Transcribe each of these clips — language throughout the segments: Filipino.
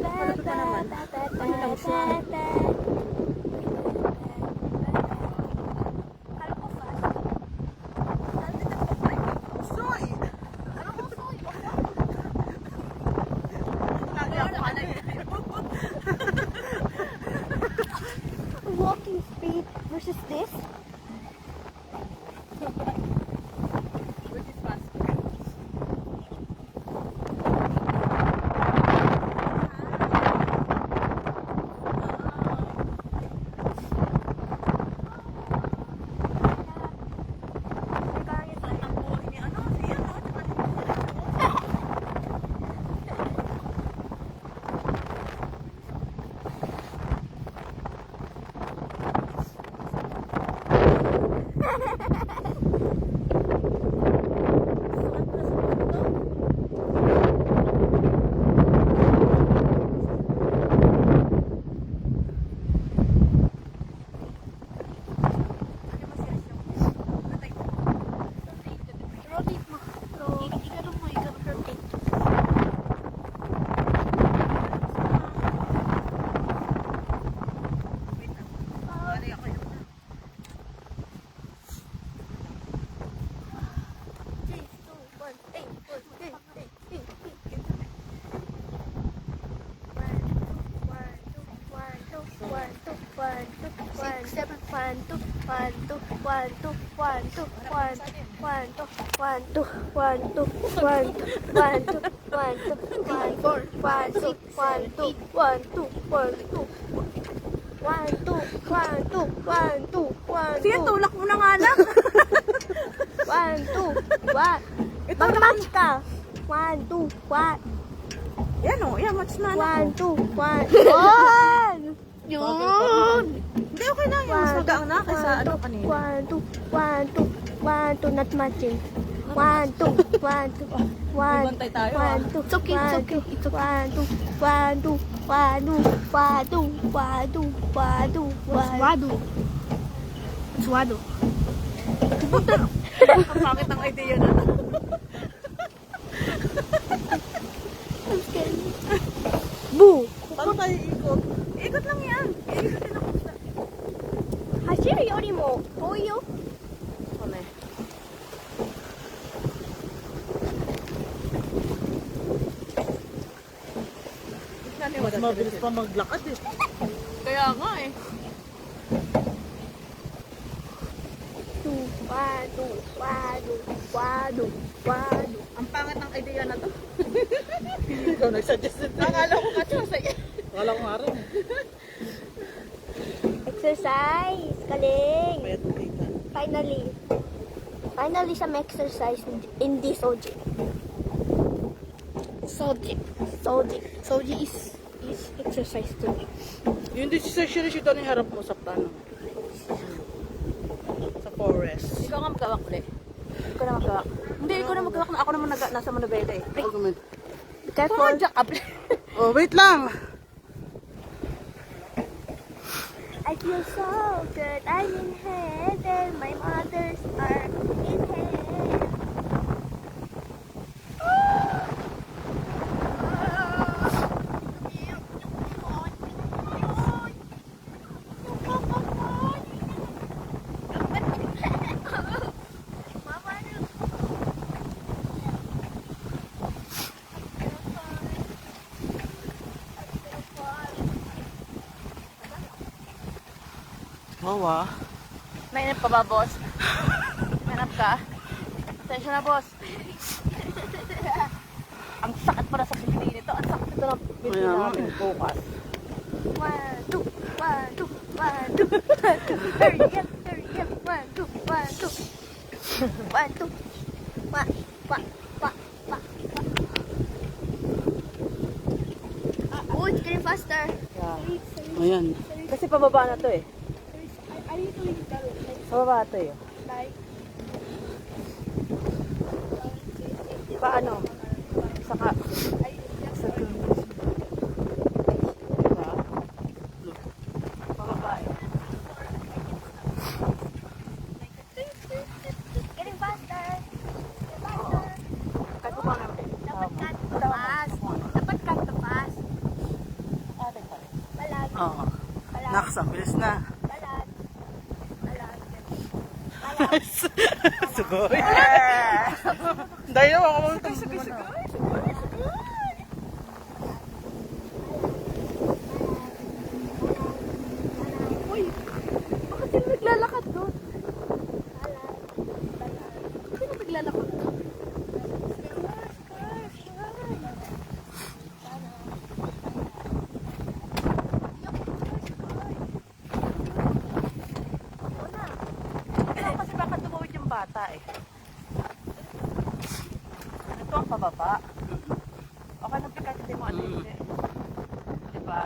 Malapit na naman. Ano lang siya? Walking speed versus this. Sige, tulak mo na nga lang. 1, 2, 1. Mag-match ka. 1, 2, 1. Yan o, yan, match na. 1, 2, 1. 1! Yun! Hindi, okay na. Yung mas magaang na kaysa ano kanina. 1, 2, 1, 2, 1, 2, not matching. 1, 2, 1, 2, 1, Bantay tayo, 1, 2, It's okay, it's okay, it's okay. 1, 2, 1, 2, 1, 2, 1, 2, 1, 2, 1, 2, 1, 2. Swado. Swado. Ang pangit ng idea na. I'm scared. Boo! Paano tayo ikot? Ikot lang yan. Ikot din ako sa... 走るよりも遠いよ。 Ano eh? Mas mabilis pa maglakad eh. Kaya nga eh. ワドワドワドワド。 Ang pangit ng idea na to. Ikaw nagsuggest ito. Akala ko ka sa'yo. Akala ko nga rin. Exercise! Galing! Pwede kita. Finally some exercise in this Soji. Soji is exercise too. Yung decision ito na harap mo sa plano. Sa forest. Ikaw nga magkawak ulit. Ikaw na magkawak. Hindi, ikaw na magkawak na ako naman nasa Manobela eh. Ay, Be careful. jack up. Oh, wait lang! I feel so good. I'm in heaven. My mothers are in heaven. Wow ah. Nainip ka ba, boss? Nainip ka? Attention na, boss. Ang sakit para sa pinili nito. Ang sakit ito ng pinili Kaya nga namin eh. bukas. 1, 2, 1, 2, 1, 2, 1, 2. Hurry up, hurry up. 1, 2, 1, 2. 1, 2. 1, 2. Oh, it's getting faster. Yeah. Ayan. Kasi pababa na to eh. I need to leave that Pababa to eh. like Paano? Saka. Diba? Pababa eh. Nice. Sugoy. Dahil naman ako mga sugoy. Uy, bakit sila naglalakad doon? Sino naglalakad doon? Kasi baka tumawid yung bata eh. Ito ang pababa. Okay lang kahit hindi mo ano yun eh. Diba?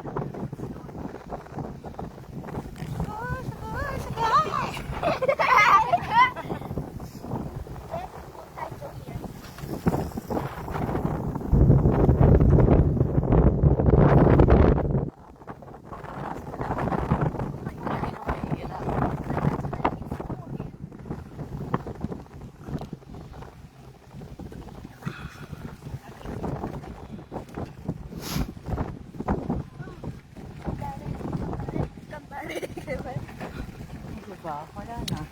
Diba? Wala na.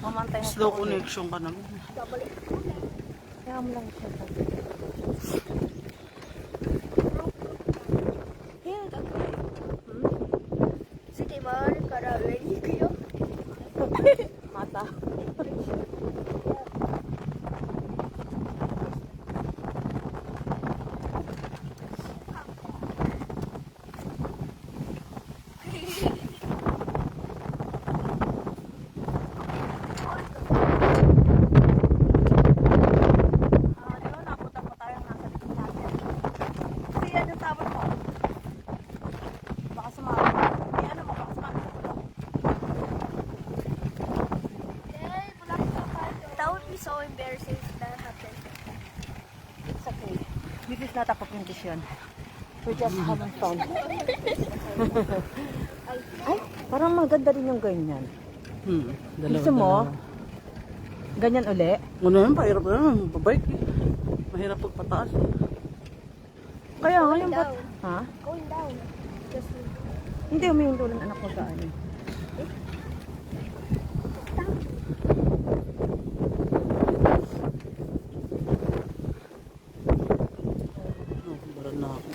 Mamantay na Slow connection ka naman. Kaya mo lang siya. Sige, mahal ka na. Ready kayo? Mata. That would be so embarrassing if that happened. It's okay. This is not a competition. We're just having fun. Ay, parang maganda rin yung ganyan. Gusto mo? Ganyan uli? Ano yan, pahirap na naman. Pabike eh. Mahirap pagpataas eh. Kaya ngayon ba't? Ha? Going down. Just Hindi, umihintulan anak ko sa ano. Oh, baran na ako.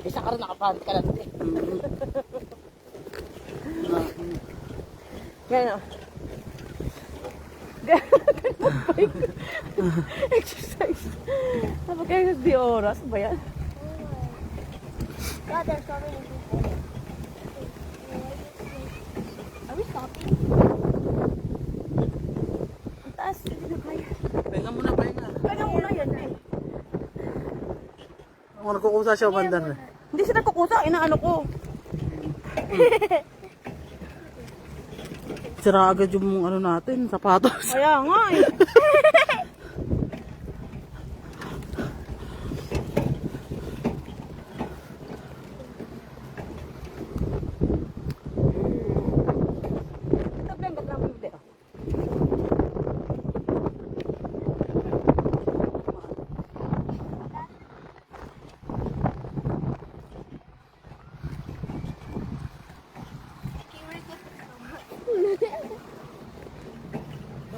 Isa ka rin nakapalit ka lang eh. Ganyan o. Exercise. Dapat kayo di oras ba yan? God, there's so many people. Are we stopping? Ang taas. Hindi na kaya. Pahinga muna, pahinga. Kaya muna yan eh. Ako nagkukusa siya, bandar eh. Hindi sila kukusa. Inaano ko. Sira agad yung ano natin, sapatos. Kaya nga eh.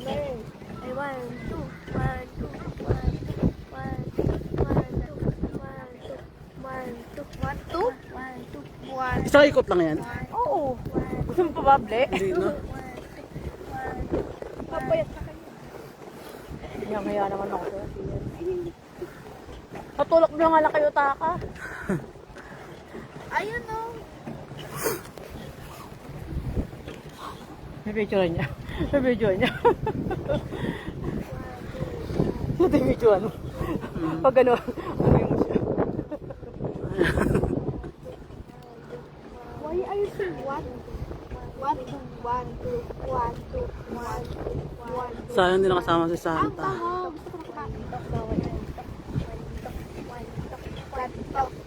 Ay, 1, 2, 1, 2, 1, 2, 1, 2, 1, 2, 1, 2, 1, 2, 1, 2, 1, Isa ikot lang yan. Oo. Gusto mo pabable? Hindi na. Papayat na kayo. Kaya naman ako. Patulak mo nga lang kayo taka. Ayun o. May video niya. May video niya. Ito yung video ano. Pag ano, ano mo siya. Why are you saying 1, 2, 1, 2, 1, 2, 1, 2, 1, 2? Sayang hindi nakasama si Ang Santa. bango! Gusto ko na kumain.